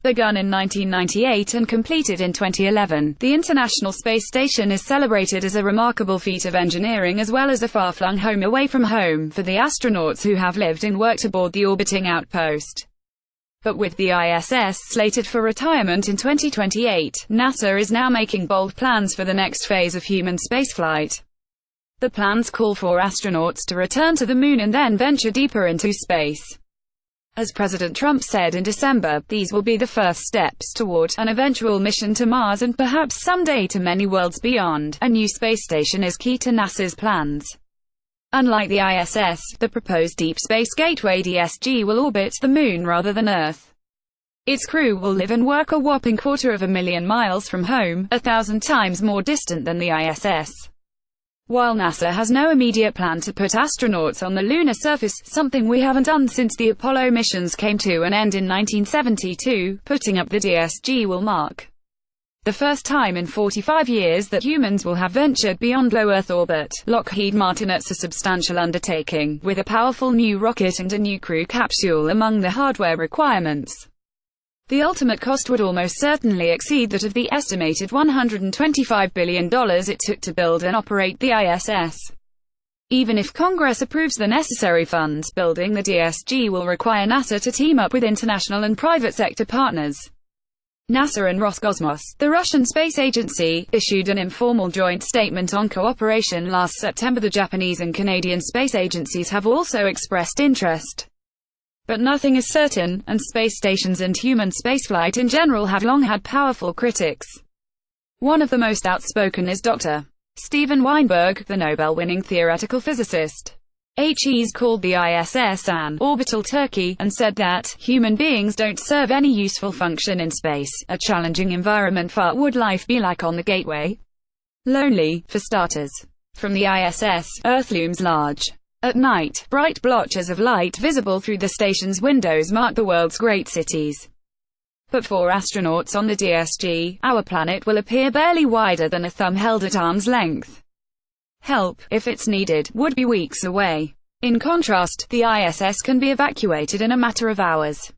Begun in 1998 and completed in 2011, the International Space Station is celebrated as a remarkable feat of engineering as well as a far-flung home away from home for the astronauts who have lived and worked aboard the orbiting outpost. But with the ISS slated for retirement in 2028, NASA is now making bold plans for the next phase of human spaceflight. The plans call for astronauts to return to the Moon and then venture deeper into space. As President Trump said in December, these will be the first steps toward an eventual mission to Mars and perhaps someday to many worlds beyond. A new space station is key to NASA's plans. Unlike the ISS, the proposed Deep Space Gateway (DSG) will orbit the Moon rather than Earth. Its crew will live and work a whopping 250,000 miles from home, 1,000 times more distant than the ISS. While NASA has no immediate plan to put astronauts on the lunar surface, something we haven't done since the Apollo missions came to an end in 1972, putting up the DSG will mark the first time in 45 years that humans will have ventured beyond low Earth orbit. Lockheed Martin. It's a substantial undertaking, with a powerful new rocket and a new crew capsule among the hardware requirements. The ultimate cost would almost certainly exceed that of the estimated $125 billion it took to build and operate the ISS. Even if Congress approves the necessary funds, building the DSG will require NASA to team up with international and private sector partners. NASA and Roscosmos, the Russian space agency, issued an informal joint statement on cooperation last September. The Japanese and Canadian space agencies have also expressed interest. But nothing is certain, and space stations and human spaceflight in general have long had powerful critics. One of the most outspoken is Dr. Steven Weinberg, the Nobel-winning theoretical physicist. He's called the ISS an orbital turkey, and said that human beings don't serve any useful function in space, a challenging environment. What would life be like on the Gateway? Lonely, for starters. From the ISS, Earth looms large. At night, bright blotches of light visible through the station's windows mark the world's great cities. But for astronauts on the DSG, our planet will appear barely wider than a thumb held at arm's length. Help, if it's needed, would be weeks away. In contrast, the ISS can be evacuated in a matter of hours.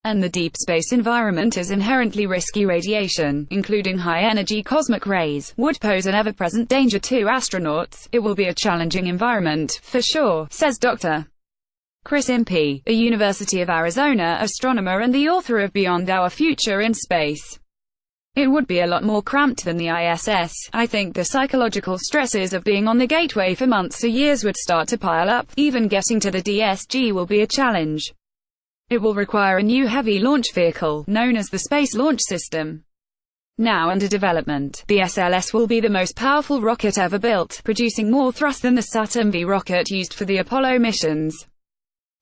And the deep space environment is inherently risky. Radiation, including high-energy cosmic rays, would pose an ever-present danger to astronauts. It will be a challenging environment, for sure, says Dr. Chris Impey, a University of Arizona astronomer and the author of Beyond Our Future in Space. It would be a lot more cramped than the ISS. I think the psychological stresses of being on the Gateway for months or years would start to pile up. Even getting to the DSG will be a challenge. It will require a new heavy launch vehicle, known as the Space Launch System. Now under development, the SLS will be the most powerful rocket ever built, producing more thrust than the Saturn V rocket used for the Apollo missions.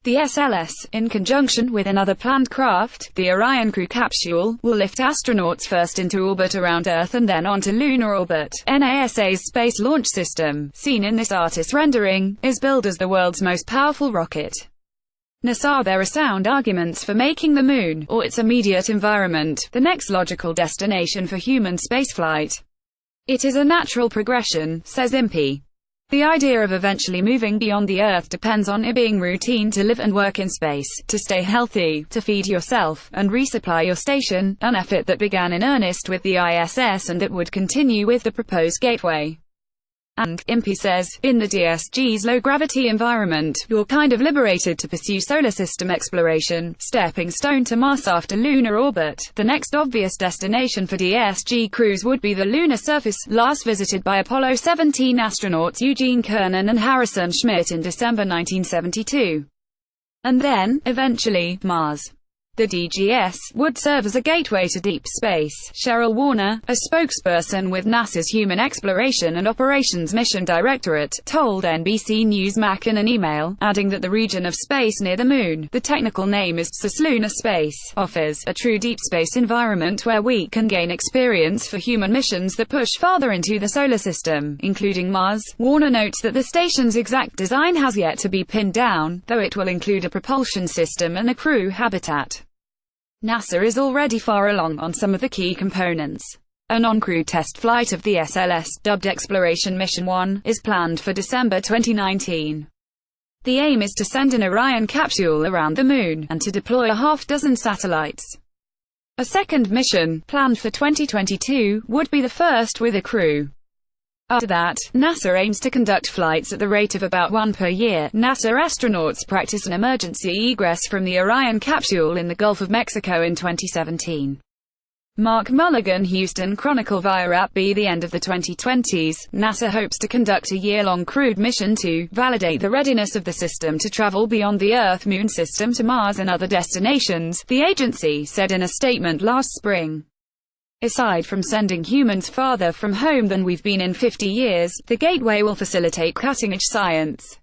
The SLS, in conjunction with another planned craft, the Orion crew capsule, will lift astronauts first into orbit around Earth and then onto lunar orbit. NASA's Space Launch System, seen in this artist's rendering, is billed as the world's most powerful rocket. NASA. There are sound arguments for making the Moon, or its immediate environment, the next logical destination for human spaceflight. It is a natural progression, says Impey. The idea of eventually moving beyond the Earth depends on it being routine to live and work in space, to stay healthy, to feed yourself, and resupply your station, an effort that began in earnest with the ISS and that would continue with the proposed Gateway. And, Impey says, in the DSG's low-gravity environment, you're kind of liberated to pursue solar system exploration, stepping stone to Mars after lunar orbit. The next obvious destination for DSG crews would be the lunar surface, last visited by Apollo 17 astronauts Eugene Cernan and Harrison Schmitt in December 1972. And then, eventually, Mars. The DGS would serve as a gateway to deep space. Cheryl Warner, a spokesperson with NASA's Human Exploration and Operations Mission Directorate, told NBC News MAC in an email, adding that the region of space near the Moon, the technical name is cislunar space, offers a true deep space environment where we can gain experience for human missions that push farther into the solar system, including Mars. Warner notes that the station's exact design has yet to be pinned down, though it will include a propulsion system and a crew habitat. NASA is already far along on some of the key components. A non-crew test flight of the SLS, dubbed Exploration Mission 1, is planned for December 2019. The aim is to send an Orion capsule around the Moon, and to deploy a half-dozen satellites. A second mission, planned for 2022, would be the first with a crew. After that, NASA aims to conduct flights at the rate of about one per year. NASA astronauts practice an emergency egress from the Orion capsule in the Gulf of Mexico in 2017. Mark Mulligan, Houston Chronicle via at the end of the 2020s, NASA hopes to conduct a year-long crewed mission to validate the readiness of the system to travel beyond the Earth-Moon system to Mars and other destinations, the agency said in a statement last spring. Aside from sending humans farther from home than we've been in 50 years, the Gateway will facilitate cutting-edge science.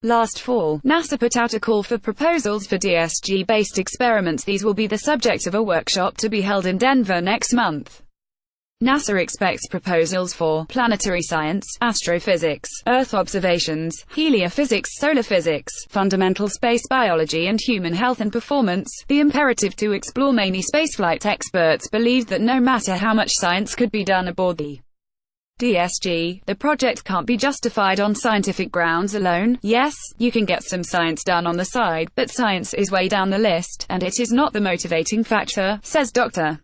Last fall, NASA put out a call for proposals for DSG-based experiments. These will be the subject of a workshop to be held in Denver next month. NASA expects proposals for planetary science, astrophysics, Earth observations, heliophysics, solar physics, fundamental space biology and human health and performance, the imperative to explore many spaceflight. Experts believe that no matter how much science could be done aboard the DSG, the project can't be justified on scientific grounds alone. Yes, you can get some science done on the side, but science is way down the list, and it is not the motivating factor, says Dr.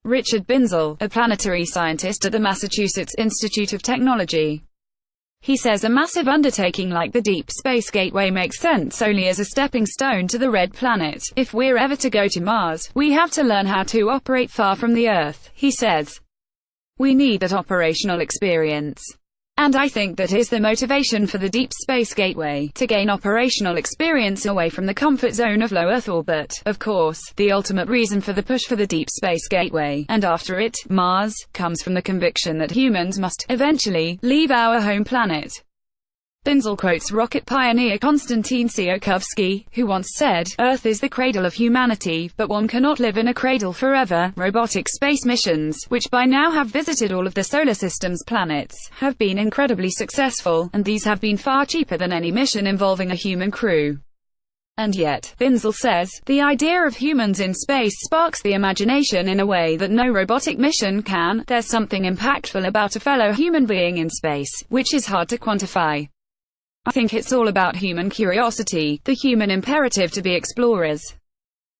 Richard Binzel, a planetary scientist at the Massachusetts Institute of Technology. He says a massive undertaking like the Deep Space Gateway makes sense only as a stepping stone to the Red Planet. If we're ever to go to Mars, we have to learn how to operate far from the Earth, he says. We need that operational experience. And I think that is the motivation for the Deep Space Gateway, to gain operational experience away from the comfort zone of low Earth orbit. Of course, the ultimate reason for the push for the Deep Space Gateway, and after it, Mars, comes from the conviction that humans must, eventually, leave our home planet. Binzel quotes rocket pioneer Konstantin Tsiolkovsky, who once said, "Earth is the cradle of humanity, but one cannot live in a cradle forever." Robotic space missions, which by now have visited all of the solar system's planets, have been incredibly successful, and these have been far cheaper than any mission involving a human crew. And yet, Binzel says, the idea of humans in space sparks the imagination in a way that no robotic mission can. There's something impactful about a fellow human being in space, which is hard to quantify. I think it's all about human curiosity, the human imperative to be explorers.